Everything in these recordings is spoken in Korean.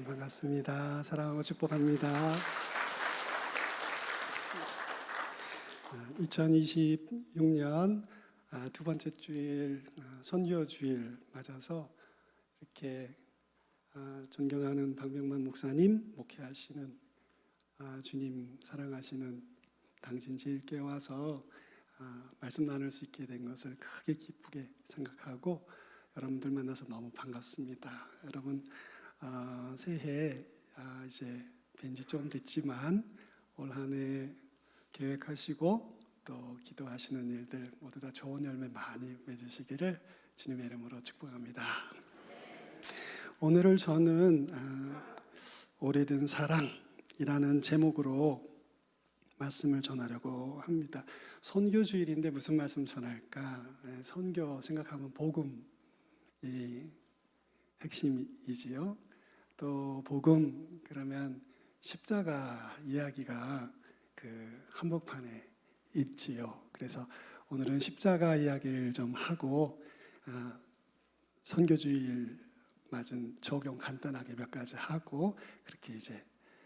반갑습니다. 사랑하고 축복합니다. 2026년 두 번째 주일 선교 주일 맞아서 이렇게 존경하는 박명만 목사님 목회하시는 주님 사랑하시는 당신 제일교회 와서 말씀 나눌 수 있게 된 것을 크게 기쁘게 생각하고 여러분들 만나서 너무 반갑습니다. 여러분 새해 이제 뵌지 좀 됐지만 올 한 해 계획하시고 또 기도하시는 일들 모두 다 좋은 열매 많이 맺으시기를 주님의 이름으로 축복합니다. 오늘을 저는 오래된 사랑이라는 제목으로 말씀을 전하려고 합니다. 선교주일인데 무슨 말씀 전할까? 선교 생각하면 복음이 핵심이지요. 또 복음 그러면 십자가 이야기가 그 한복판에 있지요. 그래서 오늘은 십자가 이야기를 좀 하고 선교주일 맞은 적용 간단하게 몇 가지 하고 그렇게 이제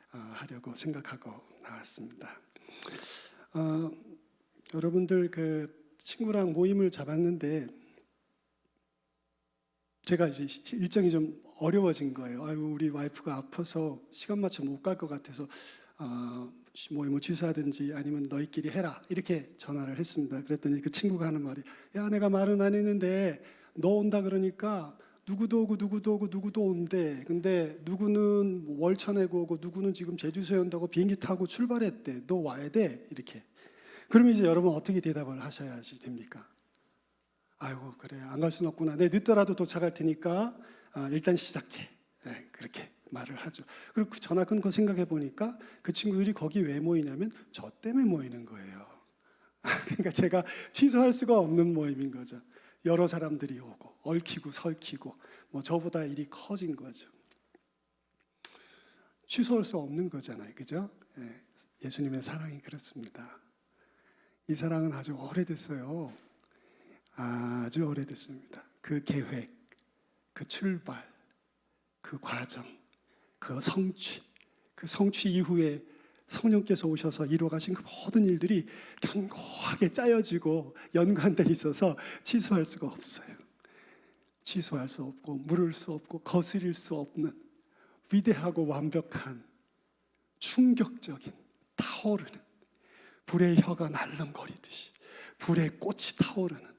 하려고 생각하고 나왔습니다. 여러분들 그 친구랑 모임을 잡았는데 제가 이제 일정이 좀 어려워진 거예요. 아이고 우리 와이프가 아파서 시간 맞춰 못 갈 것 같아서 모임을 취소하든지 아니면 너희끼리 해라 이렇게 전화를 했습니다. 그랬더니 그 친구가 하는 말이 야 내가 말은 안 했는데 너 온다 그러니까 누구도 오고 누구도 오고 누구도 온대. 근데 누구는 월차 내고 오고 누구는 지금 제주도에 온다고 비행기 타고 출발했대. 너 와야 돼 이렇게. 그러면 이제 여러분 어떻게 대답을 하셔야지 됩니까? 아이고 그래 안 갈 수는 없구나. 내 늦더라도 도착할 테니까 일단 시작해. 네, 그렇게 말을 하죠. 그리고 그 전화 끊고 생각해 보니까 그 친구들이 거기 왜 모이냐면 저 때문에 모이는 거예요. 그러니까 제가 취소할 수가 없는 모임인 거죠. 여러 사람들이 오고 얽히고 설키고 뭐 저보다 일이 커진 거죠. 취소할 수 없는 거잖아요, 그죠? 네, 예수님의 사랑이 그렇습니다. 이 사랑은 아주 오래됐어요. 아주 오래됐습니다. 그 계획, 그 출발, 그 과정, 그 성취 이후에 성령께서 오셔서 이루어가신 그 모든 일들이 견고하게 짜여지고 연관돼 있어서 취소할 수가 없어요. 취소할 수 없고 물을 수 없고 거스릴 수 없는 위대하고 완벽한 충격적인 타오르는 불의 혀가 날름거리듯이 불의 꽃이 타오르는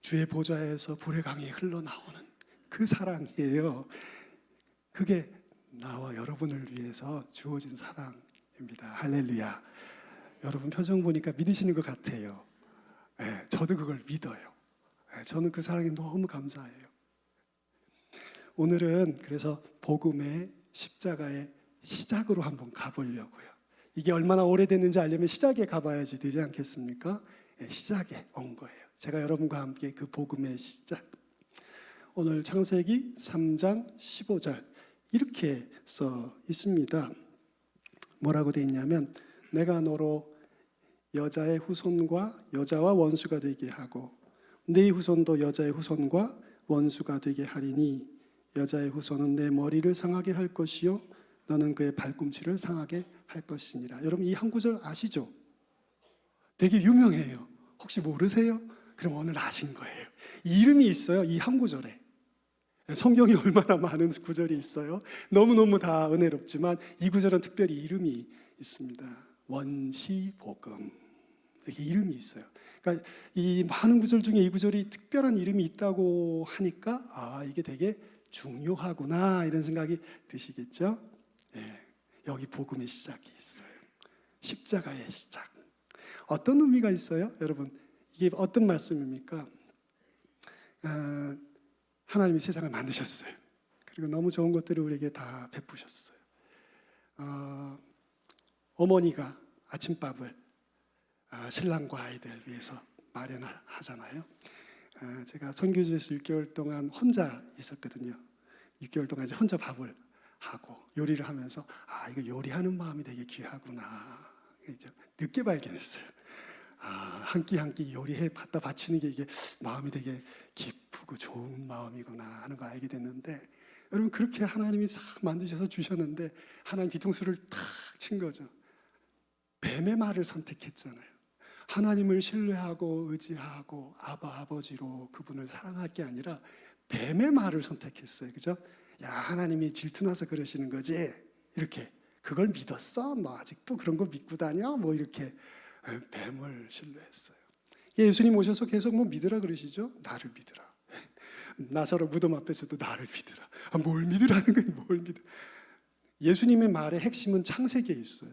주의 보좌에서 불의 강이 흘러나오는 그 사랑이에요. 그게 나와 여러분을 위해서 주어진 사랑입니다. 할렐루야. 여러분 표정 보니까 믿으시는 것 같아요. 네, 저도 그걸 믿어요. 네, 저는 그 사랑이 너무 감사해요. 오늘은 그래서 복음의 십자가의 시작으로 한번 가보려고요. 이게 얼마나 오래됐는지 알려면 시작에 가봐야지 되지 않겠습니까? 네, 시작에 온 거예요. 제가 여러분과 함께 그 복음의 시작. 오늘 창세기 3장 15절 이렇게 써 있습니다. 뭐라고 되어 있냐면 내가 너로 여자의 후손과 여자와 원수가 되게 하고 네 후손도 여자의 후손과 원수가 되게 하리니 여자의 후손은 내 머리를 상하게 할 것이요 너는 그의 발꿈치를 상하게 할 것이니라. 여러분 이 한 구절 아시죠? 되게 유명해요. 혹시 모르세요? 그럼 오늘 아신 거예요. 이 이름이 있어요. 이 한 구절에. 성경이 얼마나 많은 구절이 있어요. 너무너무 다 은혜롭지만 이 구절은 특별히 이름이 있습니다. 원시복음 이렇게 이름이 있어요. 그러니까 이 많은 구절 중에 이 구절이 특별한 이름이 있다고 하니까 이게 되게 중요하구나 이런 생각이 드시겠죠? 네, 여기 복음의 시작이 있어요. 십자가의 시작. 어떤 의미가 있어요? 여러분 이게 어떤 말씀입니까? 하나님이 세상을 만드셨어요. 그리고 너무 좋은 것들을 우리에게 다 베푸셨어요. 어머니가 아침밥을 신랑과 아이들 위해서 마련하잖아요. 제가 선교지에서 6개월 동안 혼자 있었거든요. 6개월 동안 이제 혼자 밥을 하고 요리를 하면서 이거 요리하는 마음이 되게 귀하구나. 늦게 발견했어요. 한 끼 한 끼 요리해 갖다 바치는 게 이게 마음이 되게 기쁘고 좋은 마음이구나 하는 걸 알게 됐는데 여러분 그렇게 하나님이 싹 만드셔서 주셨는데 하나님 뒤통수를 탁 친 거죠. 뱀의 말을 선택했잖아요. 하나님을 신뢰하고 의지하고 아버지로 그분을 사랑할 게 아니라 뱀의 말을 선택했어요. 그죠? 야, 하나님이 질투나서 그러시는 거지. 이렇게. 그걸 믿었어? 너 아직도 그런 거 믿고 다녀? 뭐 이렇게 뱀을 신뢰했어요. 예수님 오셔서 계속 뭐 믿으라 그러시죠? 나를 믿으라. 나사로 무덤 앞에서도 나를 믿으라. 뭘 믿으라는 거예요? 뭘 믿으라. 예수님의 말의 핵심은 창세기에 있어요.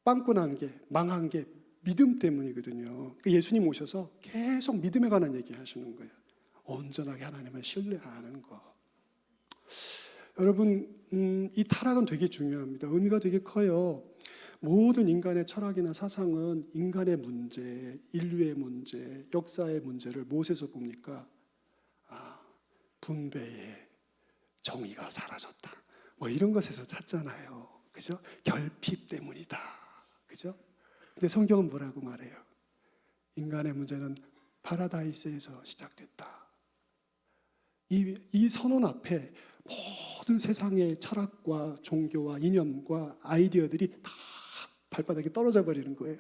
빵꾸 난 게, 망한 게 믿음 때문이거든요. 예수님 오셔서 계속 믿음에 관한 얘기 하시는 거예요. 온전하게 하나님을 신뢰하는 거. 여러분, 이 타락은 되게 중요합니다. 의미가 되게 커요. 모든 인간의 철학이나 사상은 인간의 문제, 인류의 문제, 역사의 문제를 무엇에서 봅니까? 분배의 정의가 사라졌다. 뭐 이런 것에서 찾잖아요. 그죠? 결핍 때문이다. 그죠? 근데 성경은 뭐라고 말해요? 인간의 문제는 파라다이스에서 시작됐다. 이 선언 앞에 모든 세상의 철학과 종교와 이념과 아이디어들이 다 발바닥에 떨어져 버리는 거예요.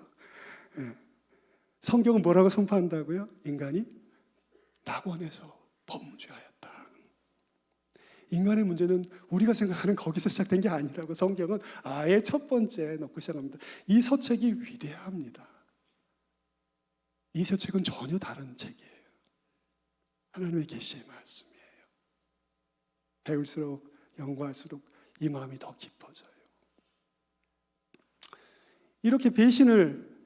성경은 뭐라고 선포한다고요? 인간이 낙원에서 범죄하였다. 인간의 문제는 우리가 생각하는 거기서 시작된 게 아니라고 성경은 아예 첫 번째 놓고 시작합니다. 이 서책이 위대합니다. 이 서책은 전혀 다른 책이에요. 하나님의 계시의 말씀이에요. 배울수록 연구할수록 이 마음이 더 깊어져요. 이렇게 배신을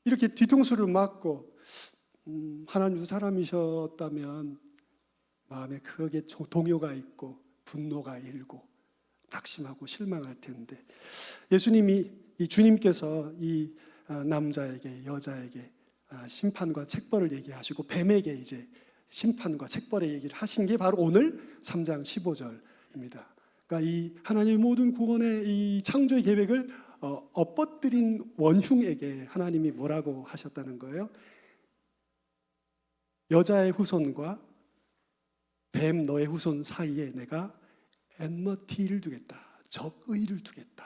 이렇게 뒤통수를 맞고 하나님도 사람이셨다면 마음에 크게 동요가 있고 분노가 일고 낙심하고 실망할 텐데 예수님이 이 주님께서 이 남자에게 여자에게 심판과 책벌을 얘기하시고 뱀에게 이제 심판과 책벌의 얘기를 하신 게 바로 오늘 3장 15절입니다. 그러니까 이 하나님의 모든 구원의 이 창조의 계획을 엎어뜨린 원흉에게 하나님이 뭐라고 하셨다는 거예요? 여자의 후손과 뱀 너의 후손 사이에 내가 엔머티를 두겠다. 적의를 두겠다.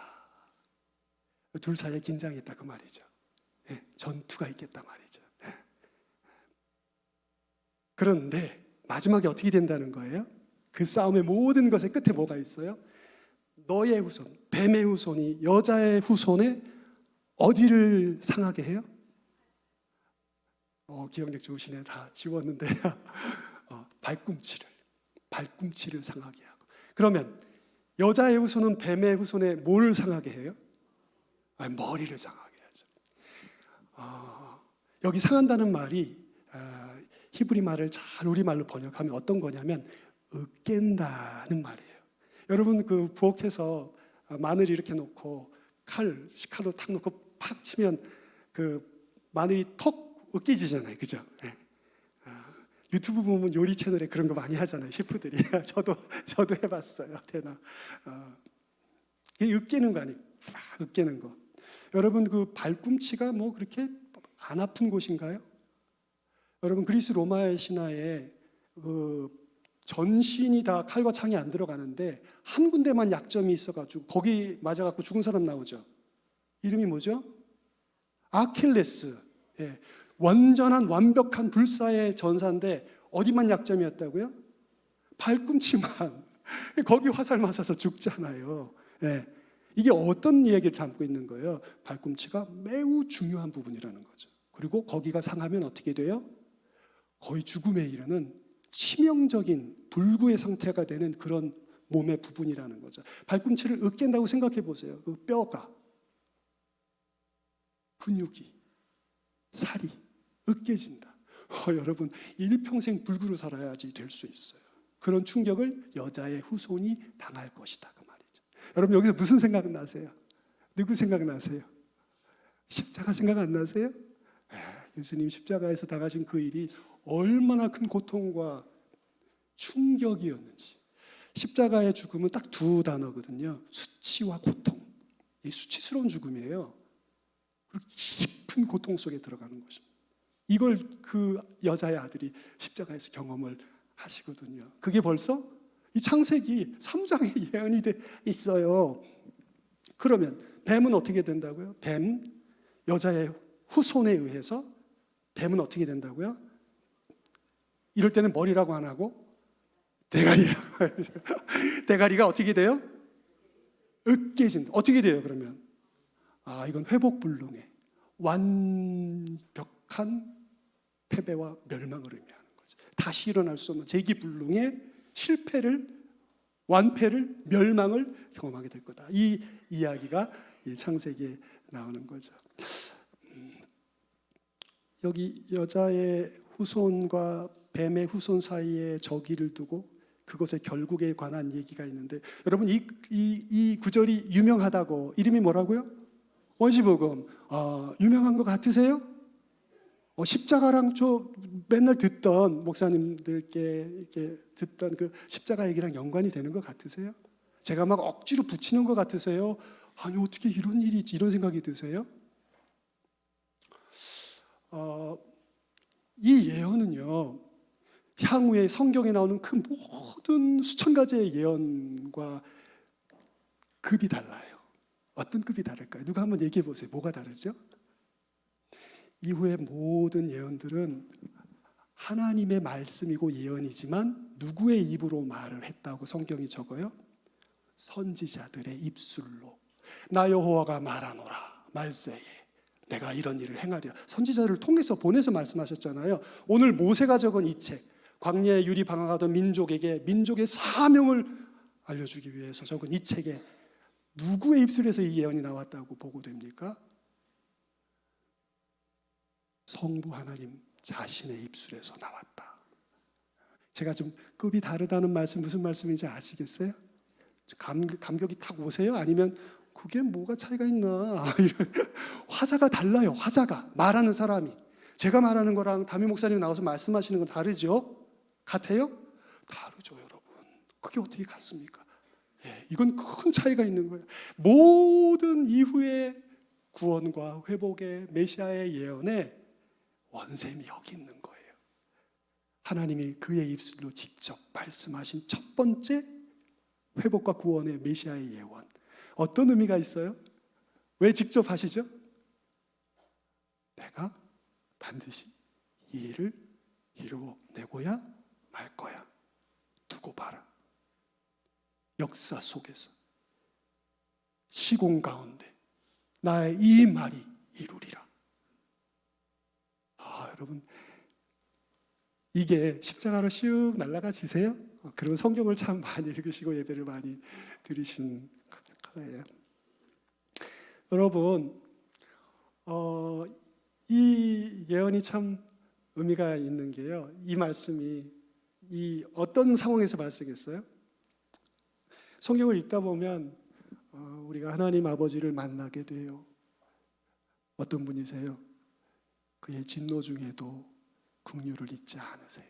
둘 사이에 긴장이 있다 그 말이죠. 전투가 있겠다 말이죠. 그런데 마지막에 어떻게 된다는 거예요? 그 싸움의 모든 것의 끝에 뭐가 있어요? 너의 후손, 뱀의 후손이 여자의 후손에 어디를 상하게 해요? 기억력 좋으시네. 다 지웠는데 발꿈치를 상하게 하고. 그러면 여자의 후손은 뱀의 후손에 뭘 상하게 해요? 머리를 상하게 하죠. 여기 상한다는 말이 히브리 말을 잘 우리말로 번역하면 어떤 거냐면 으깬다는 말이에요. 여러분 그 부엌에서 마늘 이렇게 놓고 식칼로 탁 놓고 팍 치면 그 마늘이 턱 으깨지잖아요. 그죠? 네. 유튜브 보면 요리 채널에 그런 거 많이 하잖아요. 셰프들이. 저도 해봤어요. 되나. 이게 으깨는 거 아니에요. 으깨는 거. 여러분 그 발꿈치가 뭐 그렇게 안 아픈 곳인가요? 여러분 그리스 로마의 신화에 그 전신이 다 칼과 창이 안 들어가는데 한 군데만 약점이 있어가지고 거기 맞아갖고 죽은 사람 나오죠. 이름이 뭐죠? 아킬레스. 예. 완전한 완벽한 불사의 전사인데 어디만 약점이었다고요? 발꿈치만. 거기 화살 맞아서 죽잖아요. 예. 이게 어떤 이야기를 담고 있는 거예요? 발꿈치가 매우 중요한 부분이라는 거죠. 그리고 거기가 상하면 어떻게 돼요? 거의 죽음에 이르는 치명적인 불구의 상태가 되는 그런 몸의 부분이라는 거죠. 발꿈치를 으깬다고 생각해 보세요. 그 뼈가, 근육이, 살이 으깨진다. 여러분 일평생 불구로 살아야지 될 수 있어요. 그런 충격을 여자의 후손이 당할 것이다 그 말이죠. 여러분 여기서 무슨 생각 나세요? 누구 생각 나세요? 십자가 생각 안 나세요? 예수님 십자가에서 당하신 그 일이 얼마나 큰 고통과 충격이었는지. 십자가의 죽음은 딱 두 단어거든요. 수치와 고통. 이 수치스러운 죽음이에요. 그리고 깊은 고통 속에 들어가는 것입니다. 이걸 그 여자의 아들이 십자가에서 경험을 하시거든요. 그게 벌써 이 창세기 3장에 예언이 돼 있어요. 그러면 뱀은 어떻게 된다고요? 뱀, 여자의 후손에 의해서 뱀은 어떻게 된다고요? 이럴 때는 머리라고 안 하고 대가리라고 해요. 대가리가 어떻게 돼요? 으깨진다. 어떻게 돼요 그러면? 이건 회복불능의 완벽한 패배와 멸망을 의미하는 거죠. 다시 일어날 수 없는 재기불능의 실패를, 완패를, 멸망을 경험하게 될 거다. 이 이야기가 이 창세기에 나오는 거죠. 여기 여자의 후손과 뱀의 후손 사이에 저기를 두고 그것의 결국에 관한 얘기가 있는데, 여러분 이 구절이 유명하다고, 이름이 뭐라고요? 원시복음. 유명한 것 같으세요? 십자가랑 저 맨날 듣던 목사님들께 이렇게 듣던 그 십자가 얘기랑 연관이 되는 것 같으세요? 제가 막 억지로 붙이는 것 같으세요? 아니 어떻게 이런 일이 있지? 이런 생각이 드세요? 이 예언은요, 향후에 성경에 나오는 그 모든 수천 가지의 예언과 급이 달라요. 어떤 급이 다를까요? 누가 한번 얘기해 보세요. 뭐가 다르죠? 이후의 모든 예언들은 하나님의 말씀이고 예언이지만 누구의 입으로 말을 했다고 성경이 적어요? 선지자들의 입술로. 나 여호와가 말하노라 말세에 내가 이런 일을 행하리라. 선지자를 통해서 보내서 말씀하셨잖아요. 오늘 모세가 적은 이 책, 광야에 유리 방황하던 민족에게 민족의 사명을 알려주기 위해서 적은 이 책에 누구의 입술에서 이 예언이 나왔다고 보고됩니까? 성부 하나님 자신의 입술에서 나왔다. 제가 좀 급이 다르다는 말씀 무슨 말씀인지 아시겠어요? 감격이 탁 오세요? 아니면 그게 뭐가 차이가 있나? 화자가 달라요. 화자가, 말하는 사람이. 제가 말하는 거랑 담임 목사님 나와서 말씀하시는 건 다르죠? 같아요? 다르죠, 여러분. 그게 어떻게 같습니까? 이건 큰 차이가 있는 거예요. 모든 이후의 구원과 회복의 메시아의 예언에 원샘이 여기 있는 거예요. 하나님이 그의 입술로 직접 말씀하신 첫 번째 회복과 구원의 메시아의 예언. 어떤 의미가 있어요? 왜 직접 하시죠? 내가 반드시 이 일을 이루어내고야 말 거야. 두고 봐라. 역사 속에서 시공 가운데 나의 이 말이 이루리라. 여러분, 이게 십자가로 슉 날아가지세요? 그러면 성경을 참 많이 읽으시고 예배를 많이 드리신 거예요. 여러분, 이 예언이 참 의미가 있는 게요, 이 말씀이 이 어떤 상황에서 발생했어요? 성경을 읽다 보면 우리가 하나님 아버지를 만나게 돼요. 어떤 분이세요? 그의 진노 중에도 긍휼을 잊지 않으세요.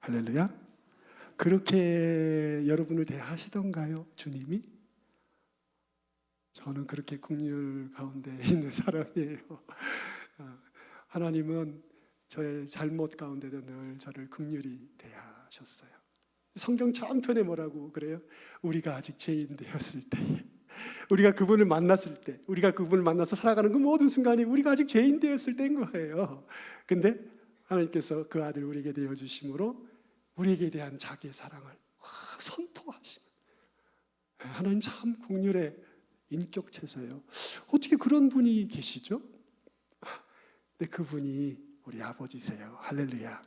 할렐루야. 그렇게 여러분을 대하시던가요, 주님이? 저는 그렇게 긍휼 가운데 있는 사람이에요. 하나님은 저의 잘못 가운데도 늘 저를 긍휼히 대하셨어요. 성경 처음편에 뭐라고 그래요? 우리가 아직 죄인 되었을 때에, 우리가 그분을 만났을 때, 우리가 그분을 만나서 살아가는 그 모든 순간이 우리가 아직 죄인 되었을 때인 거예요. 근데 하나님께서 그 아들 우리에게 내어주심으로 우리에게 대한 자기의 사랑을 선포하시는, 하나님 참 긍휼의 인격체세요. 어떻게 그런 분이 계시죠? 근데 그분이 우리 아버지세요. 할렐루야.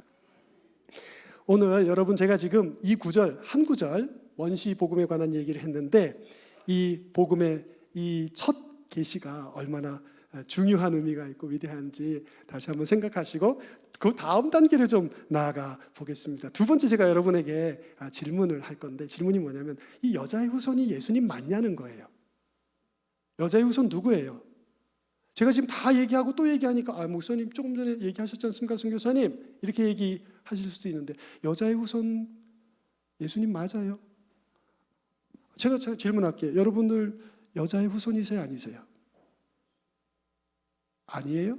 오늘 여러분, 제가 지금 이 구절, 한 구절 원시 복음에 관한 얘기를 했는데, 이 복음의 이 첫 계시가 얼마나 중요한 의미가 있고 위대한지 다시 한번 생각하시고 그 다음 단계를 좀 나아가 보겠습니다. 두 번째, 제가 여러분에게 질문을 할 건데, 질문이 뭐냐면 이 여자의 후손이 예수님 맞냐는 거예요. 여자의 후손 누구예요? 제가 지금 다 얘기하고 또 얘기하니까 목사님 조금 전에 얘기하셨지 않습니까, 선교사님? 이렇게 얘기하실 수도 있는데, 여자의 후손 예수님 맞아요? 제가 질문할게요. 여러분들 여자의 후손이세요, 아니세요? 아니에요?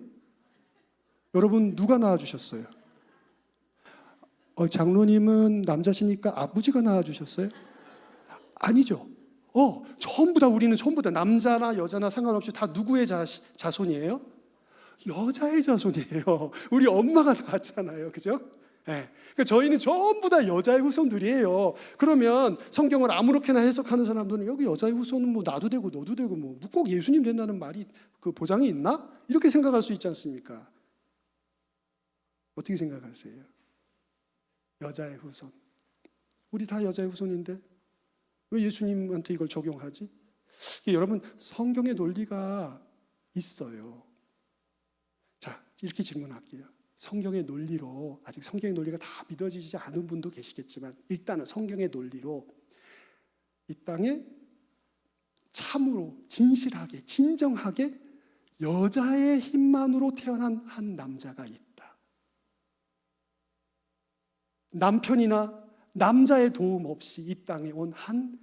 여러분 누가 낳아주셨어요? 장로님은 남자시니까 아버지가 낳아주셨어요? 아니죠. 전부 다 우리는 전부 다 남자나 여자나 상관없이 다 누구의 자손이에요? 여자의 자손이에요. 우리 엄마가 낳았잖아요. 그죠? 네. 그러니까 저희는 전부 다 여자의 후손들이에요. 그러면 성경을 아무렇게나 해석하는 사람들은 여기 여자의 후손은 뭐 나도 되고 너도 되고 뭐 꼭 예수님 된다는 말이 그 보장이 있나? 이렇게 생각할 수 있지 않습니까? 어떻게 생각하세요? 여자의 후손. 우리 다 여자의 후손인데 왜 예수님한테 이걸 적용하지? 여러분, 성경의 논리가 있어요. 자, 이렇게 질문할게요. 성경의 논리로, 아직 성경의 논리가 다 믿어지지 않은 분도 계시겠지만 일단은 성경의 논리로 이 땅에 참으로 진실하게 진정하게 여자의 힘만으로 태어난 한 남자가 있다. 남편이나 남자의 도움 없이 이 땅에 온 한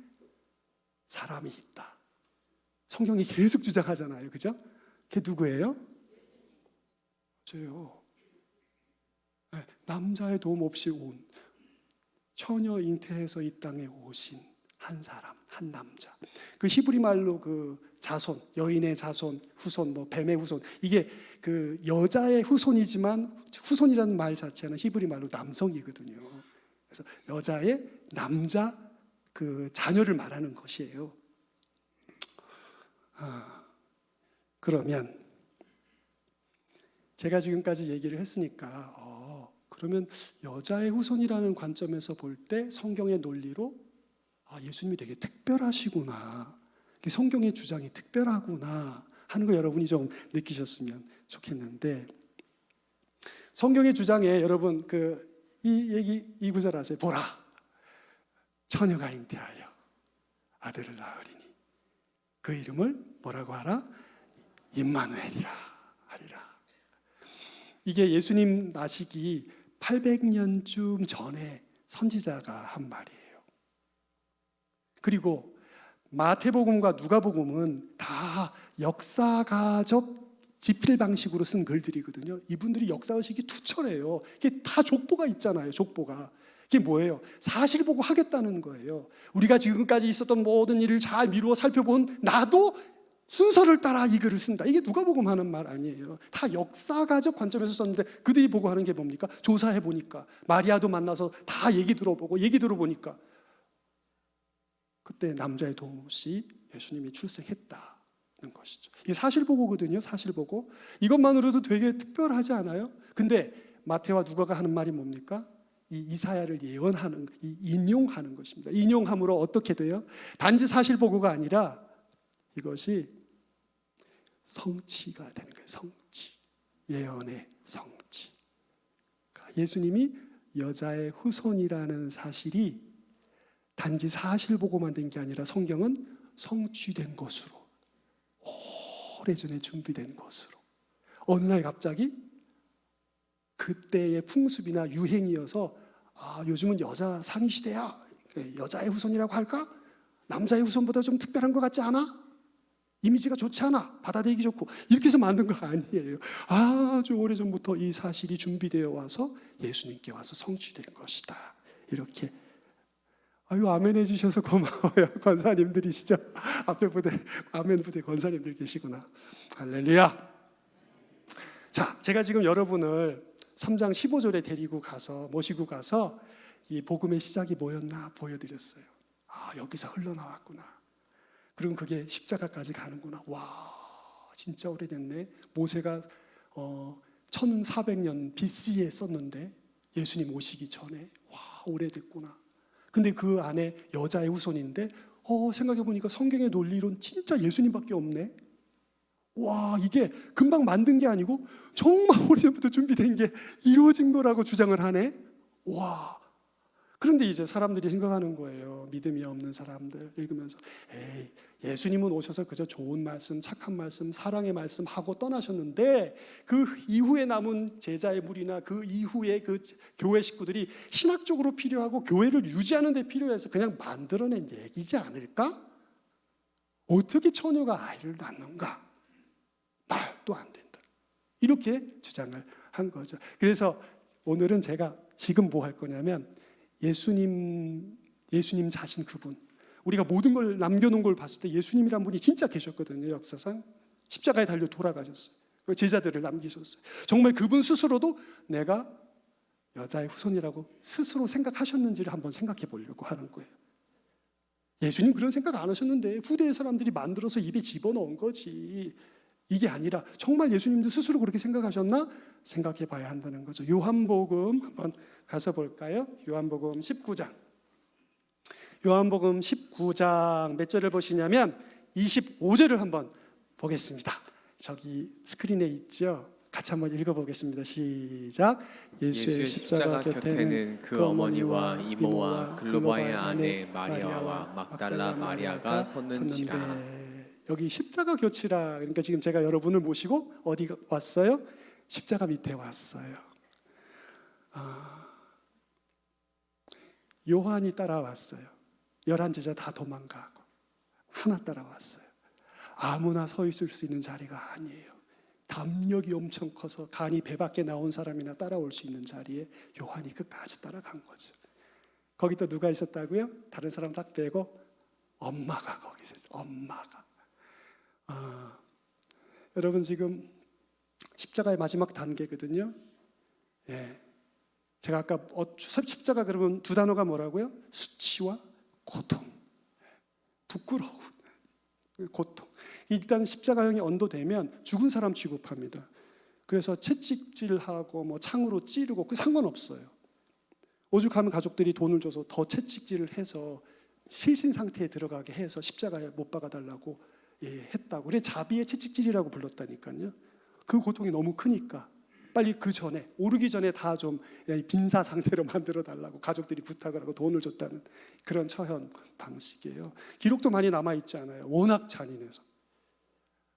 사람이 있다. 성경이 계속 주장하잖아요. 그죠? 그게 누구예요? 저요. 네, 남자의 도움 없이 온 처녀 잉태해서 이 땅에 오신 한 사람, 한 남자. 그 히브리 말로 그 자손, 여인의 자손, 후손, 뭐 뱀의 후손, 이게 그 여자의 후손이지만 후손이라는 말 자체는 히브리 말로 남성이거든요. 그래서 여자의 남자 그 자녀를 말하는 것이에요. 그러면 제가 지금까지 얘기를 했으니까 그러면 여자의 후손이라는 관점에서 볼 때 성경의 논리로 예수님이 되게 특별하시구나, 성경의 주장이 특별하구나 하는 거 여러분이 좀 느끼셨으면 좋겠는데, 성경의 주장에 여러분 이 구절 아세요? 보라, 처녀가 잉태하여 아들을 낳으리니 그 이름을 뭐라고 하라? 임마누엘이라 하리라. 이게 예수님 나시기 800년쯤 전에 선지자가 한 말이에요. 그리고 마태복음과 누가복음은 다 역사가적 지필 방식으로 쓴 글들이거든요. 이분들이 역사의식이 투철해요. 이게 다 족보가 있잖아요. 족보가. 이게 뭐예요? 사실 보고 하겠다는 거예요. 우리가 지금까지 있었던 모든 일을 잘 미루어 살펴본 나도 순서를 따라 이 글을 쓴다. 이게 누가복음 하는 말 아니에요. 다 역사가적 관점에서 썼는데 그들이 보고 하는 게 뭡니까? 조사해 보니까 마리아도 만나서 다 얘기 들어보고 얘기 들어보니까 그때 남자의 도움 없이 예수님이 출생했다는 것이죠. 이게 사실보고거든요. 사실보고. 이것만으로도 되게 특별하지 않아요? 근데 마태와 누가가 하는 말이 뭡니까? 이 이사야를 예언하는, 인용하는 것입니다. 인용함으로 어떻게 돼요? 단지 사실보고가 아니라 이것이 성취가 되는 거예요. 성취. 예언의 성취. 예수님이 여자의 후손이라는 사실이 단지 사실 보고만 된 게 아니라 성경은 성취된 것으로, 오래전에 준비된 것으로, 어느 날 갑자기 그때의 풍습이나 유행이어서 요즘은 여자 상위 시대야, 여자의 후손이라고 할까? 남자의 후손보다 좀 특별한 것 같지 않아? 이미지가 좋지 않아? 받아들이기 좋고, 이렇게 해서 만든 거 아니에요. 아주 오래전부터 이 사실이 준비되어 와서 예수님께 와서 성취된 것이다. 이렇게. 아멘 해주셔서 고마워요. 권사님들이시죠? 앞에 부대, 아멘 부대 권사님들 계시구나. 할렐루야. 자, 제가 지금 여러분을 3장 15절에 모시고 가서 이 복음의 시작이 뭐였나 보여드렸어요. 여기서 흘러나왔구나. 그리고 그게 십자가까지 가는구나. 와, 진짜 오래됐네. 모세가 1400년 BC에 썼는데 예수님 오시기 전에. 와, 오래됐구나. 근데 그 안에 여자의 후손인데 생각해보니까 성경의 논리론 진짜 예수님밖에 없네. 와, 이게 금방 만든 게 아니고 정말 오래전부터 준비된 게 이루어진 거라고 주장을 하네. 와. 그런데 이제 사람들이 생각하는 거예요. 믿음이 없는 사람들 읽으면서 예수님은 오셔서 그저 좋은 말씀, 착한 말씀, 사랑의 말씀 하고 떠나셨는데 그 이후에 남은 제자의 무리나 그 이후에 그 교회 식구들이 신학적으로 필요하고 교회를 유지하는 데 필요해서 그냥 만들어낸 얘기지 않을까? 어떻게 처녀가 아이를 낳는가? 말도 안 된다. 이렇게 주장을 한 거죠. 그래서 오늘은 제가 지금 뭐 할 거냐면 예수님 자신 그분, 우리가 모든 걸 남겨놓은 걸 봤을 때 예수님이란 분이 진짜 계셨거든요. 역사상 십자가에 달려 돌아가셨어요. 제자들을 남기셨어요. 정말 그분 스스로도 내가 여자의 후손이라고 스스로 생각하셨는지를 한번 생각해 보려고 하는 거예요. 예수님 그런 생각 안 하셨는데 후대의 사람들이 만들어서 입에 집어넣은 거지. 이게 아니라 정말 예수님도 스스로 그렇게 생각하셨나 생각해 봐야 한다는 거죠. 요한복음 한번 가서 볼까요? 요한복음 19장. 요한복음 19장 몇 절을 보시냐면 25절을 한번 보겠습니다. 저기 스크린에 있죠. 같이 한번 읽어보겠습니다. 시작. 예수의 십자가 곁에는 그 어머니와 이모와 글로바의 아내 마리아와 막달라 마리아가 섰는지라. 여기 십자가 곁이라, 그러니까 지금 제가 여러분을 모시고 어디 왔어요? 십자가 밑에 왔어요. 요한이 따라왔어요. 11제자 다 도망가고 하나 따라왔어요. 아무나 서 있을 수 있는 자리가 아니에요. 담력이 엄청 커서 간이 배 밖에 나온 사람이나 따라올 수 있는 자리에 요한이 끝까지 따라간 거죠. 거기 또 누가 있었다고요? 다른 사람 딱 빼고 엄마가 거기 있었어요. 엄마가. 여러분 지금 십자가의 마지막 단계거든요. 예. 제가 아까 십자가 그러면 두 단어가 뭐라고요? 수치와 고통, 부끄러운 고통. 일단 십자가형이 언도되면 죽은 사람 취급합니다. 그래서 채찍질하고 뭐 창으로 찌르고 그 상관없어요. 오죽하면 가족들이 돈을 줘서 더 채찍질을 해서 실신 상태에 들어가게 해서 십자가에 못 박아달라고 했다고. 그래 자비의 채찍질이라고 불렀다니까요. 그 고통이 너무 크니까 빨리 그 전에 오르기 전에 다 좀 빈사 상태로 만들어 달라고 가족들이 부탁을 하고 돈을 줬다는 그런 처형 방식이에요. 기록도 많이 남아 있지 않아요. 워낙 잔인해서.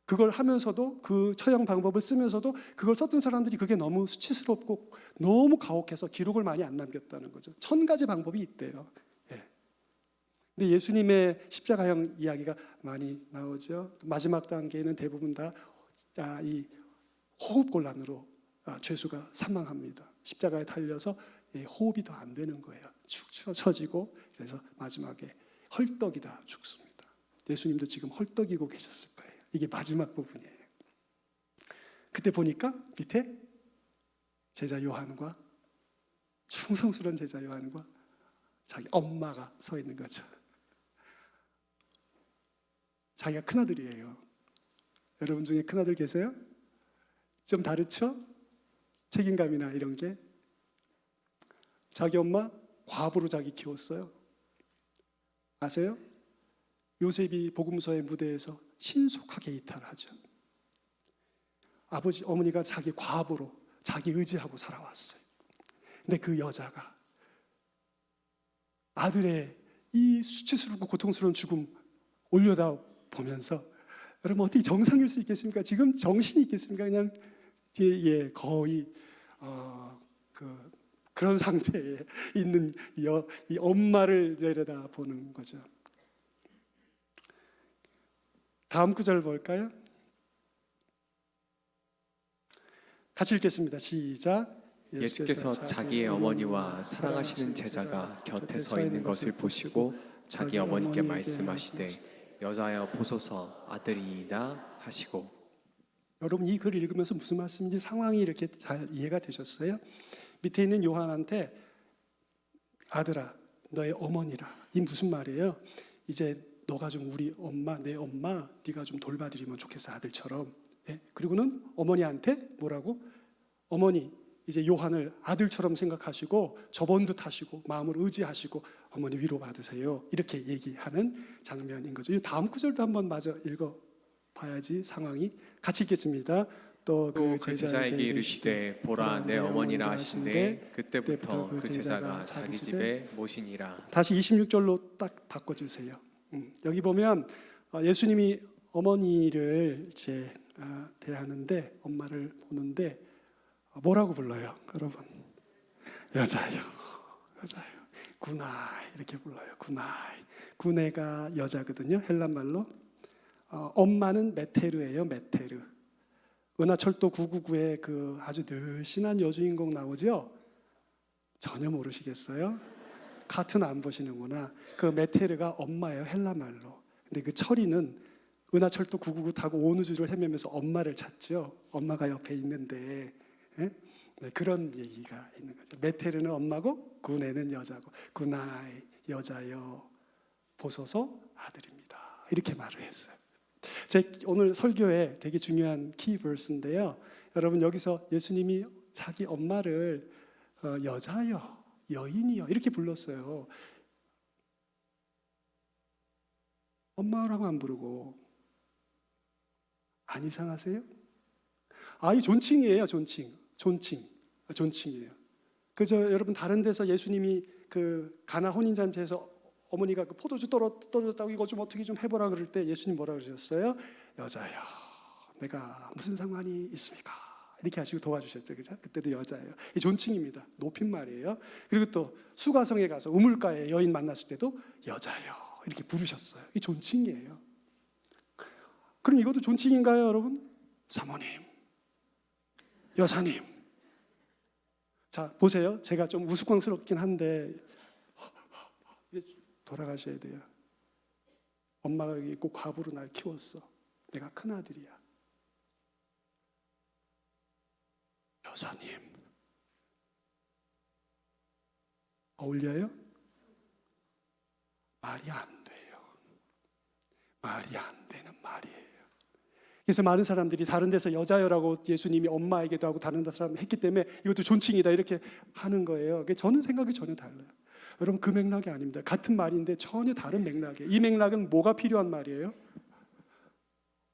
그걸 하면서도 그 처형 방법을 쓰면서도 그걸 썼던 사람들이 그게 너무 수치스럽고 너무 가혹해서 기록을 많이 안 남겼다는 거죠. 1000가지 방법이 있대요. 근데 예수님의 십자가형 이야기가 많이 나오죠. 마지막 단계는 대부분 다 이 호흡곤란으로 죄수가 사망합니다. 십자가에 달려서 호흡이 더 안 되는 거예요. 축 처지고 그래서 마지막에 헐떡이다 죽습니다. 예수님도 지금 헐떡이고 계셨을 거예요. 이게 마지막 부분이에요. 그때 보니까 밑에 제자 요한과 충성스러운 제자 요한과 자기 엄마가 서 있는 거죠. 자기가 큰아들이에요. 여러분 중에 큰아들 계세요? 좀 다르죠? 책임감이나 이런 게. 자기 엄마 과부로 자기 키웠어요. 아세요? 요셉이 복음서의 무대에서 신속하게 이탈하죠. 아버지, 어머니가 자기 과부로 자기 의지하고 살아왔어요. 근데 그 여자가 아들의 이 수치스럽고 고통스러운 죽음 올려다 보면서 여러분 어떻게 정상일 수 있겠습니까? 지금 정신이 있겠습니까? 그냥 거의 그런 상태에 있는 이 엄마를 내려다 보는 거죠. 다음 구절 볼까요? 같이 읽겠습니다. 시작. 예수께서 자기의 어머니와 사랑하시는 제자가 곁에 서 있는 것을 보시고 자기 어머니께 말씀하시되 여자여 보소서 아들이이다 하시고. 여러분 이 글을 읽으면서 무슨 말씀인지 상황이 이렇게 잘 이해가 되셨어요? 밑에 있는 요한한테 아들아 너의 어머니라. 이 무슨 말이에요? 이제 너가 좀 우리 엄마 내 엄마 네가 좀 돌봐드리면 좋겠어 아들처럼. 그리고는 어머니한테 뭐라고? 어머니 이제 요한을 아들처럼 생각하시고 접은 듯 하시고 마음을 의지하시고 어머니 위로받으세요. 이렇게 얘기하는 장면인 거죠. 이 다음 구절도 한번 마저 읽어봐야지 상황이. 같이 읽겠습니다. 또 그 제자에게 이르시되 보라 내 어머니라 하신대 그때부터 그 제자가 자기 집에 모시니라. 다시 26절로 딱 바꿔주세요. 여기 보면 예수님이 어머니를 이제 대하는데 엄마를 보는데 뭐라고 불러요, 여러분? 여자요, 여자요. 구나이 이렇게 불러요. 구나이. 구네가 여자거든요. 헬란 말로. 엄마는 메테르예요. 메테르. 은하철도 999에 그 아주 늘씬한 여주인공 나오죠. 전혀 모르시겠어요? 카툰 안 보시는구나. 그 메테르가 엄마예요, 헬라말로. 근데 그 철이는 은하철도 999 타고 온 우주를 헤매면서 엄마를 찾죠. 엄마가 옆에 있는데. 예? 네, 그런 얘기가 있는 거죠. 메테르는 엄마고 구네는 여자고, 구나이 여자여 보소서 아들입니다. 이렇게 말을 했어요. 제 오늘 설교에 되게 중요한 키버스인데요. 여러분 여기서 예수님이 자기 엄마를 여자여, 여인이여 이렇게 불렀어요. 엄마라고 안 부르고. 안 이상하세요? 이 존칭이에요, 존칭이에요. 그저 여러분 다른 데서 예수님이 그 가나 혼인잔치에서 어머니가 그 포도주 떨어졌다고 이거 좀 어떻게 좀 해보라 그럴 때 예수님 뭐라 그러셨어요? 여자여, 내가 무슨 상관이 있습니까? 이렇게 하시고 도와주셨죠, 그죠? 그때도 여자예요. 이 존칭입니다. 높임말이에요. 그리고 또 수가성에 가서 우물가에 여인 만났을 때도 여자여 이렇게 부르셨어요. 이 존칭이에요. 그럼 이것도 존칭인가요, 여러분? 사모님, 여사님. 자, 보세요. 제가 좀 우스꽝스럽긴 한데 이제 돌아가셔야 돼요. 엄마가 여기 있고 과부로 날 키웠어. 내가 큰아들이야. 여사님. 어울려요? 말이 안 돼요. 말이 안 되는 말이에요. 그래서 많은 사람들이 다른 데서 여자여라고 예수님이 엄마에게도 하고 다른 사람 했기 때문에 이것도 존칭이다 이렇게 하는 거예요. 저는 생각이 전혀 달라요. 여러분 그 맥락이 아닙니다. 같은 말인데 전혀 다른 맥락이에요. 이 맥락은 뭐가 필요한 말이에요?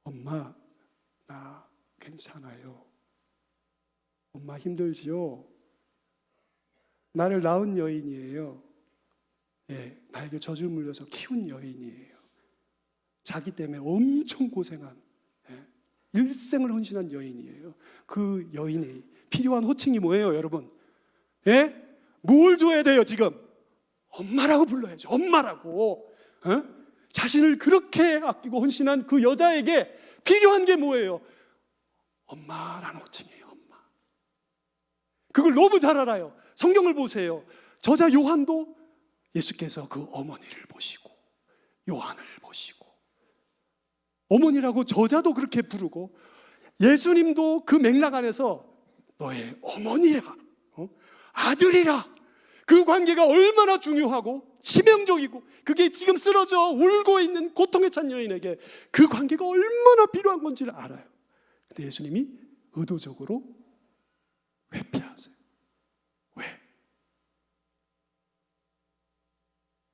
엄마, 나 괜찮아요. 엄마 힘들지요? 나를 낳은 여인이에요. 예, 나에게 젖을 물려서 키운 여인이에요. 자기 때문에 엄청 고생한 일생을 헌신한 여인이에요. 그 여인이 필요한 호칭이 뭐예요, 여러분? 예? 뭘 줘야 돼요, 지금? 엄마라고 불러야죠. 엄마라고. 자신을 그렇게 아끼고 헌신한 그 여자에게 필요한 게 뭐예요? 엄마라는 호칭이에요, 엄마. 그걸 너무 잘 알아요. 성경을 보세요. 저자 요한도 예수께서 그 어머니를 보시고 요한을 보시고 어머니라고 저자도 그렇게 부르고 예수님도 그 맥락 안에서 너의 어머니라, 아들이라. 그 관계가 얼마나 중요하고 치명적이고 그게 지금 쓰러져 울고 있는 고통에 찬 여인에게 그 관계가 얼마나 필요한 건지를 알아요. 근데 예수님이 의도적으로 회피하세요. 왜?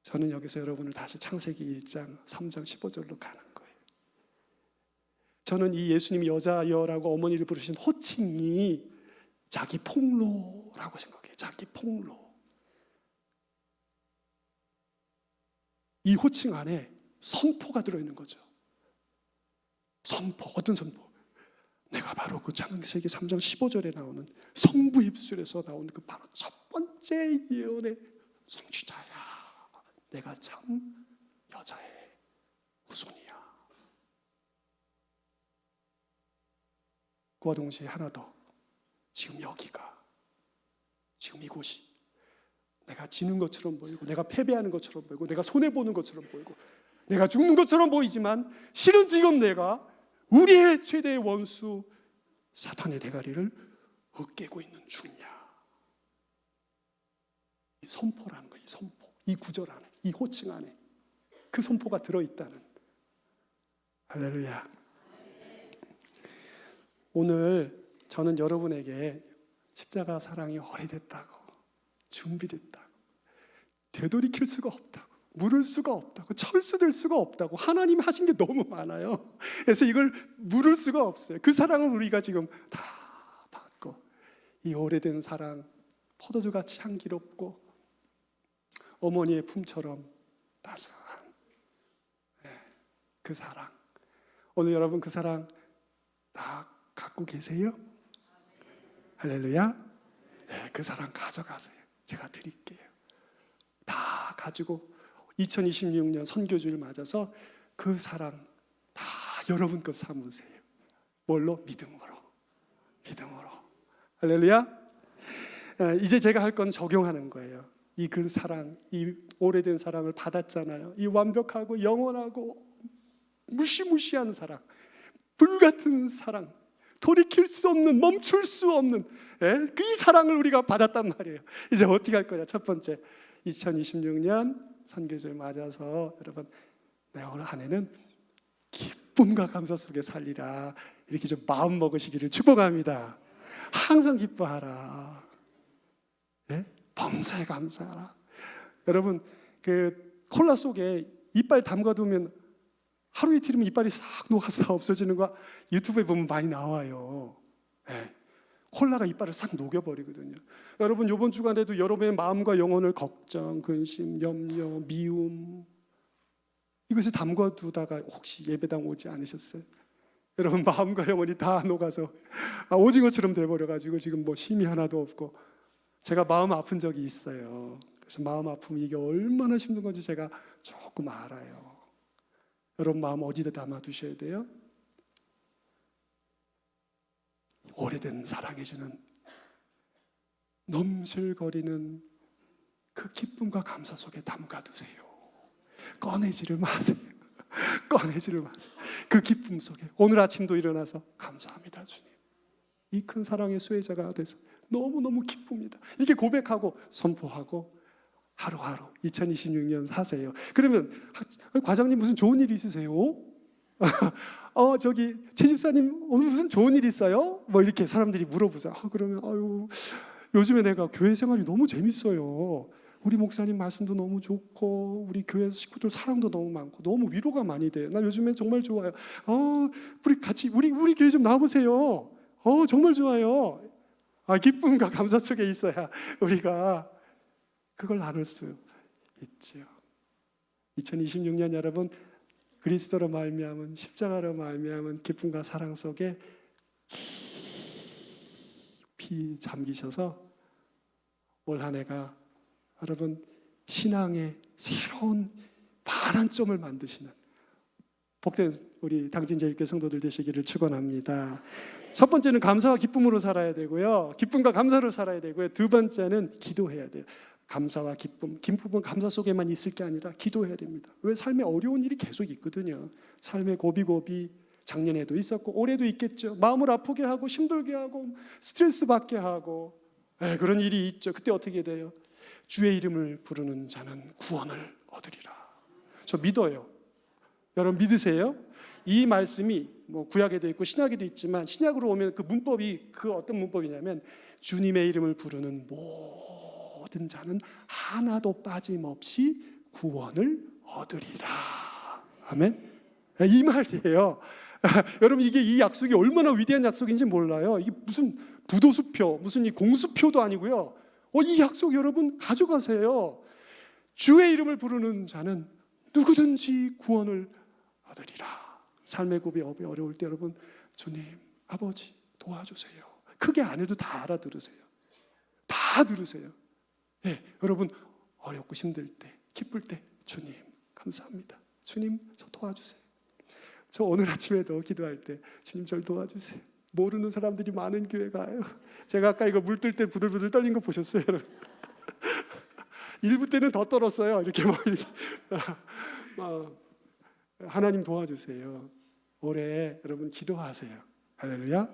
저는 여기서 여러분을 다시 창세기 1장 3장 15절로 가는 거예요. 저는 이 예수님이 여자여라고 어머니를 부르신 호칭이 자기 폭로라고 생각해요. 자기 폭로. 이 호칭 안에 선포가 들어있는 거죠. 선포. 어떤 선포? 내가 바로 그 창세기 3장 15절에 나오는 성부 입술에서 나오는 그 바로 첫 번째 예언의 성취자야. 내가 참 여자의 후손이야. 그와 동시에 하나 더. 지금 여기가, 지금 이곳이 내가 지는 것처럼 보이고 내가 패배하는 것처럼 보이고 내가 손해보는 것처럼 보이고 내가 죽는 것처럼 보이지만 실은 지금 내가 우리의 최대의 원수 사탄의 대가리를 으깨고 있는 중이야. 이 선포라는 거야. 이 선포. 이 구절 안에, 이 호칭 안에 그 선포가 들어있다는. 할렐루야. 오늘 저는 여러분에게 십자가 사랑이 오래됐다고, 준비됐다고, 되돌이킬 수가 없다고, 물을 수가 없다고, 철수될 수가 없다고, 하나님 하신 게 너무 많아요. 그래서 이걸 물을 수가 없어요. 그 사랑을 우리가 지금 다 받고, 이 오래된 사랑, 포도주같이 향기롭고 어머니의 품처럼 따스한 그 사랑. 오늘 여러분 그 사랑 다 갖고 계세요? 할렐루야. 네, 그 사랑 가져가세요. 제가 드릴게요. 다 가지고 2026년 선교주를 맞아서 그 사랑 다 여러분 것 삼으세요. 뭘로? 믿음으로. 믿음으로. 할렐루야. 이제 제가 할 건 적용하는 거예요. 이 그 사랑, 이 오래된 사랑을 받았잖아요. 이 완벽하고 영원하고 무시무시한 사랑, 불같은 사랑, 돌이킬 수 없는, 멈출 수 없는 이 사랑을 우리가 받았단 말이에요. 이제 어떻게 할 거냐? 첫 번째, 2026년 선교절 맞아서 여러분, 내 올 한 해는 기쁨과 감사 속에 살리라, 이렇게 좀 마음 먹으시기를 축복합니다. 항상 기뻐하라. 범사에 감사하라. 여러분, 그 콜라 속에 이빨 담가두면 하루 이틀이면 이빨이 싹 녹아서 없어지는 거 유튜브에 보면 많이 나와요. 콜라가 이빨을 싹 녹여버리거든요. 여러분, 이번 주간에도 여러분의 마음과 영혼을 걱정, 근심, 염려, 미움, 이것을 담궈두다가 혹시 예배당 오지 않으셨어요? 여러분, 마음과 영혼이 다 녹아서 오징어처럼 돼버려가지고 지금 뭐 힘이 하나도 없고, 제가 마음 아픈 적이 있어요. 그래서 마음 아프면 이게 얼마나 힘든 건지 제가 조금 알아요. 여러분 마음 어디다 담아두셔야 돼요? 오래된 사랑해주는, 넘실거리는 그 기쁨과 감사 속에 담가두세요. 꺼내지를 마세요. 꺼내지를 마세요. 그 기쁨 속에 오늘 아침도 일어나서 감사합니다 주님, 이 큰 사랑의 수혜자가 돼서 너무너무 기쁩니다. 이렇게 고백하고 선포하고 하루하루 2026년 사세요. 그러면 과장님 무슨 좋은 일 있으세요? 저기 최 집사님 오늘 무슨 좋은 일 있어요? 뭐 이렇게 사람들이 물어보자. 그러면 요즘에 내가 교회 생활이 너무 재밌어요. 우리 목사님 말씀도 너무 좋고 우리 교회 식구들 사랑도 너무 많고 너무 위로가 많이 돼요. 나 요즘에 정말 좋아요. 우리 같이 우리 교회 좀 나와보세요. 정말 좋아요. 기쁨과 감사 속에 있어야 우리가 그걸 나눌 수 있죠. 2026년 여러분, 그리스도로 말미암은, 십자가로 말미암은 기쁨과 사랑 속에 깊이 잠기셔서 올 한 해가 여러분 신앙의 새로운 반환점을 만드시는 복된 우리 당진제일교회 성도들 되시기를 축원합니다. 첫 번째는 감사와 기쁨으로 살아야 되고요. 기쁨과 감사로 살아야 되고요. 두 번째는 기도해야 돼요. 감사와 기쁨은 감사 속에만 있을 게 아니라 기도해야 됩니다. 왜? 삶에 어려운 일이 계속 있거든요. 삶에 고비고비 작년에도 있었고 올해도 있겠죠. 마음을 아프게 하고 힘들게 하고 스트레스 받게 하고 그런 일이 있죠. 그때 어떻게 돼요? 주의 이름을 부르는 자는 구원을 얻으리라. 저 믿어요. 여러분 믿으세요? 이 말씀이 뭐 구약에도 있고 신약에도 있지만 신약으로 오면 그 문법이 그 어떤 문법이냐면 주님의 이름을 부르는 모든 자는 하나도 빠짐없이 구원을 얻으리라. 아멘. 이 말이에요. 여러분 이게 이 약속이 얼마나 위대한 약속인지 몰라요. 이게 무슨 부도수표, 무슨 이 공수표도 아니고요. 이 약속 여러분 가져가세요. 주의 이름을 부르는 자는 누구든지 구원을 얻으리라. 삶의 고비 어려울 때 여러분 주님 아버지 도와주세요. 크게 안 해도 다 알아들으세요. 다 들으세요. 여러분 어렵고 힘들 때 기쁠 때 주님 감사합니다. 주님 저 도와주세요. 저 오늘 아침에도 기도할 때 주님 절 도와주세요. 모르는 사람들이 많은 교회 가요. 제가 아까 이거 물 뜰 때 부들부들 떨린 거 보셨어요 여러분? 1부 때는 더 떨었어요. 이렇게 하나님 도와주세요. 올해 여러분 기도하세요. 할렐루야.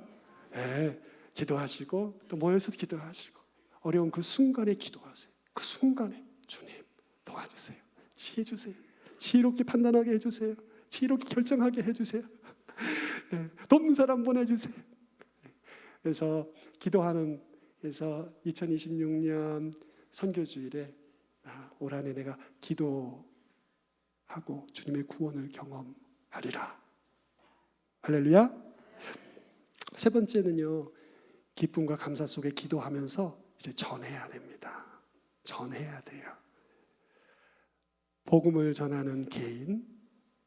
기도하시고 또 모여서 기도하시고 어려운 그 순간에 기도하세요. 그 순간에 주님 도와주세요. 지혜 주세요. 지혜롭게 판단하게 해주세요. 지혜롭게 결정하게 해주세요. 돕는 사람 보내주세요. 그래서 기도하는 그래서 2026년 선교주일에 올 한 해 내가 기도하고 주님의 구원을 경험하리라. 할렐루야. 세 번째는요, 기쁨과 감사 속에 기도하면서 이제 전해야 됩니다. 전해야 돼요. 복음을 전하는 개인,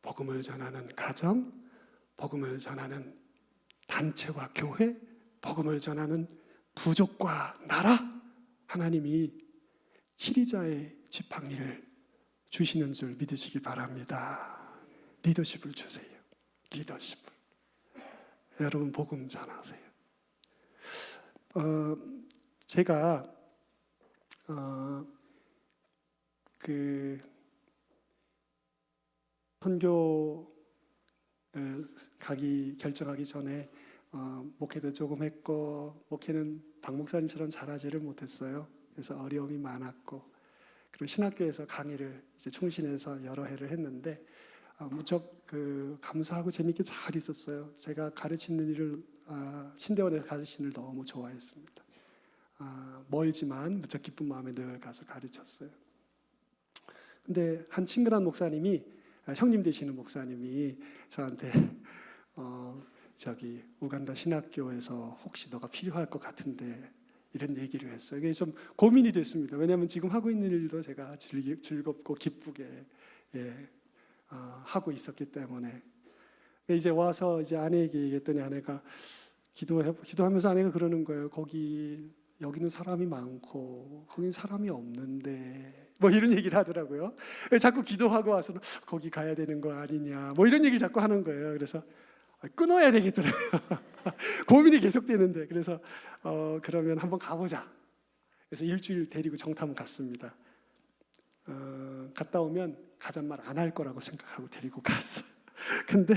복음을 전하는 가정, 복음을 전하는 단체와 교회, 복음을 전하는 부족과 나라, 하나님이 치리자의 지팡이를 주시는 줄 믿으시기 바랍니다. 리더십을 주세요. 리더십을. 여러분 복음 전하세요. 제가 그 선교 가기 결정하기 전에 목회도 조금 했고 목회는 박 목사님처럼 잘하지를 못했어요. 그래서 어려움이 많았고 그리고 신학교에서 강의를 이제 총신해서 여러 해를 했는데 무척 감사하고 재밌게 잘 있었어요. 제가 가르치는 일을 신대원에서 가르치는 일을 너무 좋아했습니다. 멀지만 무척 기쁜 마음에 늘 가서 가르쳤어요. 근데 한 친근한 목사님이 형님 되시는 목사님이 저한테 저기 우간다 신학교에서 혹시 너가 필요할 것 같은데 이런 얘기를 했어요. 이게 좀 고민이 됐습니다. 왜냐하면 지금 하고 있는 일도 제가 즐겁고 기쁘게 하고 있었기 때문에 이제 와서 이제 아내에게 얘기했더니 아내가 기도하면서 아내가 그러는 거예요. 여기는 사람이 많고 거긴 사람이 없는데 뭐 이런 얘기를 하더라고요. 자꾸 기도하고 와서는 거기 가야 되는 거 아니냐 뭐 이런 얘기를 자꾸 하는 거예요. 그래서 끊어야 되겠더라고요. 고민이 계속되는데 그래서 그러면 한번 가보자. 그래서 일주일 데리고 정탐 갔습니다. 갔다 오면 가잔말 안 할 거라고 생각하고 데리고 갔어. 근데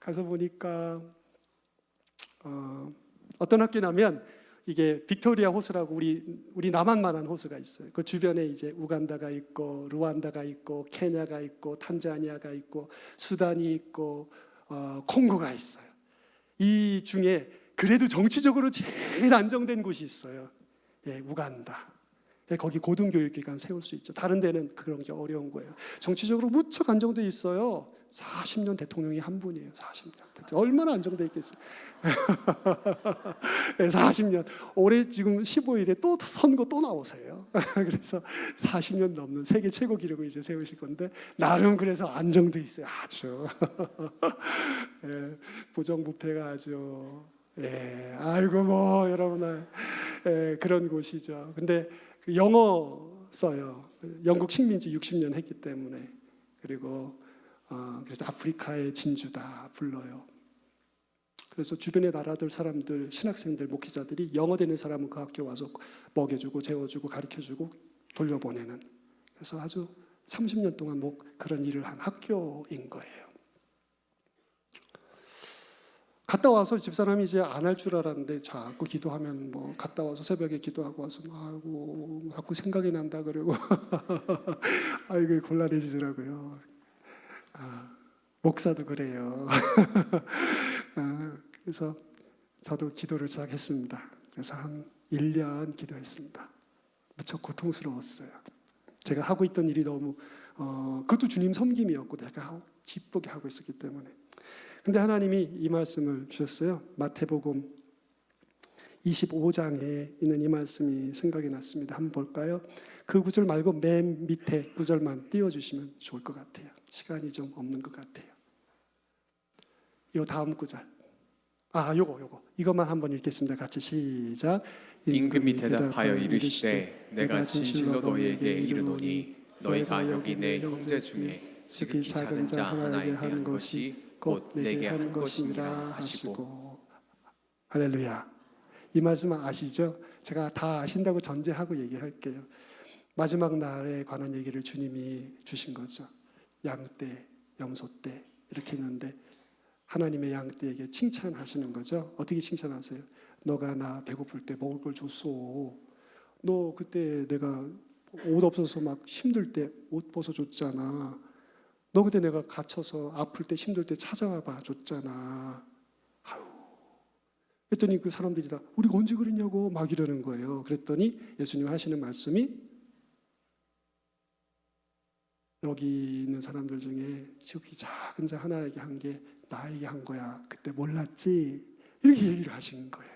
가서 보니까 어떤 학교냐면 이게 빅토리아 호수라고 우리 남한만한 호수가 있어요. 그 주변에 이제 우간다가 있고 루안다가 있고 케냐가 있고 탄자니아가 있고 수단이 있고 콩고가 있어요. 이 중에 그래도 정치적으로 제일 안정된 곳이 있어요. 우간다. 거기 고등교육기관 세울 수 있죠. 다른 데는 그런 게 어려운 거예요. 정치적으로 무척 안정돼 있어요. 40년 대통령이 한 분이에요. 40년. 얼마나 안정돼 있겠어요. 40년. 올해 지금 15일에 또 선거 또 나오세요. 그래서 40년 넘는 세계 최고 기록을 이제 세우실 건데 나름 그래서 안정돼 있어요. 아주. 부정부패가 아주. 아이고 뭐 여러분 그런 곳이죠. 근데 영어 써요. 영국 식민지 60년 했기 때문에. 그리고 그래서 아프리카의 진주다 불러요. 그래서 주변의 나라들 사람들, 신학생들, 목회자들이 영어 되는 사람은 그 학교 와서 먹여주고 재워주고 가르쳐주고 돌려보내는. 그래서 아주 30년 동안 그런 일을 한 학교인 거예요. 갔다 와서 집사람이 이제 안 할 줄 알았는데 자꾸 기도하면 뭐 갔다 와서 새벽에 기도하고 와서 아이고 자꾸 생각이 난다 그러고 아이고 곤란해지더라고요. 목사도 그래요. 그래서 저도 기도를 시작했습니다. 그래서 한 1년 기도했습니다. 무척 고통스러웠어요. 제가 하고 있던 일이 너무 그것도 주님 섬김이었고 내가 기쁘게 하고 있었기 때문에. 근데 하나님이 이 말씀을 주셨어요. 마태복음 25장에 있는 이 말씀이 생각이 났습니다. 한번 볼까요? 그 구절 말고 맨 밑에 구절만 띄워주시면 좋을 것 같아요. 시간이 좀 없는 것 같아요. 이 다음 구절. 요거. 이것만 한번 읽겠습니다. 같이 시작. 임금이 대답하여 이르시되 내가 진실로 너희에게 이르노니 너희가 여기 내 형제 중에 지극히 작은 자 하나에게 한 것이 곧 내게 한 것이니라 하시고. 할렐루야. 이 말씀 아시죠? 제가 다 아신다고 전제하고 얘기할게요. 마지막 날에 관한 얘기를 주님이 주신 거죠. 양떼, 염소떼 이렇게 있는데 하나님의 양떼에게 칭찬하시는 거죠. 어떻게 칭찬하세요? 너가 나 배고플 때 먹을 걸 줬어. 너 그때 내가 옷 없어서 막 힘들 때 옷 벗어줬잖아. 너 그때 내가 갇혀서 아플 때 힘들 때 찾아와 줬잖아. 그랬더니 그 사람들이 다 우리가 언제 그랬냐고 막 이러는 거예요. 그랬더니 예수님 하시는 말씀이 여기 있는 사람들 중에 지극히 작은 자 하나에게 한 게 나에게 한 거야. 그때 몰랐지? 이렇게 얘기를 하시는 거예요.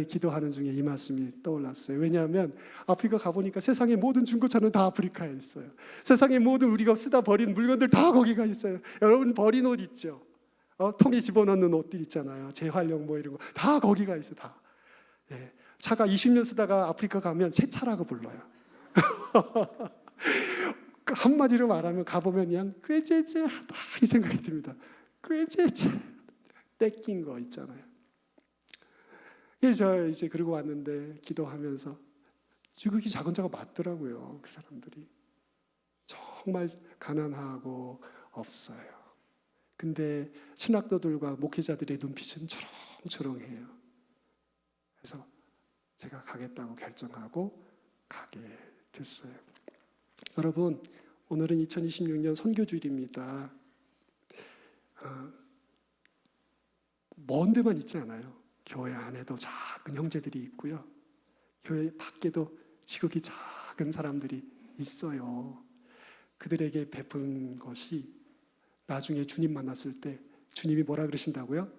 기도하는 중에 이 말씀이 떠올랐어요. 왜냐하면 아프리카 가보니까 세상의 모든 중고차는 다 아프리카에 있어요. 세상의 모든 우리가 쓰다 버린 물건들 다 거기가 있어요. 여러분 버린 옷 있죠? 통에 집어넣는 옷들 있잖아요. 재활용 뭐 이런 거 다 거기가 있어요. 다. 차가 20년 쓰다가 아프리카 가면 새 차라고 불러요. 한마디로 말하면 가보면 그냥 꾀죄죄하다 이 생각이 듭니다. 꾀죄죄 뺏긴 거 있잖아요. 저 이제 그러고 왔는데 기도하면서 지극히 작은 자가 맞더라고요. 그 사람들이 정말 가난하고 없어요. 근데 신학도들과 목회자들의 눈빛은 초롱초롱해요. 그래서 제가 가겠다고 결정하고 가게 됐어요. 여러분, 오늘은 2026년 선교주일입니다. 먼 데만 있지 않아요. 교회 안에도 작은 형제들이 있고요. 교회 밖에도 지극히 작은 사람들이 있어요. 그들에게 베푼 것이 나중에 주님 만났을 때 주님이 뭐라 그러신다고요?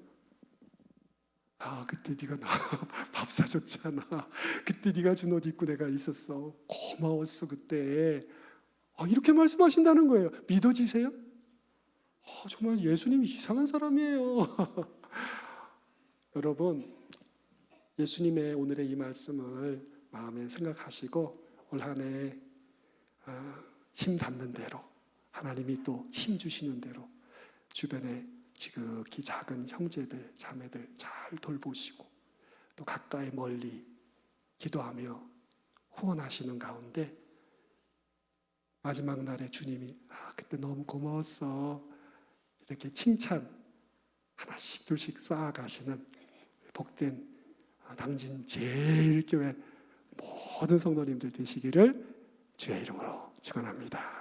아, 그때 네가 나 밥 사줬잖아. 그때 네가 준 옷 입고 내가 있었어. 고마웠어 그때. 이렇게 말씀하신다는 거예요. 믿어지세요? 정말 예수님이 이상한 사람이에요. 여러분, 예수님의 오늘의 이 말씀을 마음에 생각하시고 올 한 해 힘 닿는 대로, 하나님이 또 힘 주시는 대로 주변에 지극히 작은 형제들, 자매들 잘 돌보시고 또 가까이 멀리 기도하며 후원하시는 가운데 마지막 날에 주님이 그때 너무 고마웠어 이렇게 칭찬 하나씩 둘씩 쌓아가시는 복된 당진 제일교회 모든 성도님들 되시기를 주의 이름으로 축원합니다.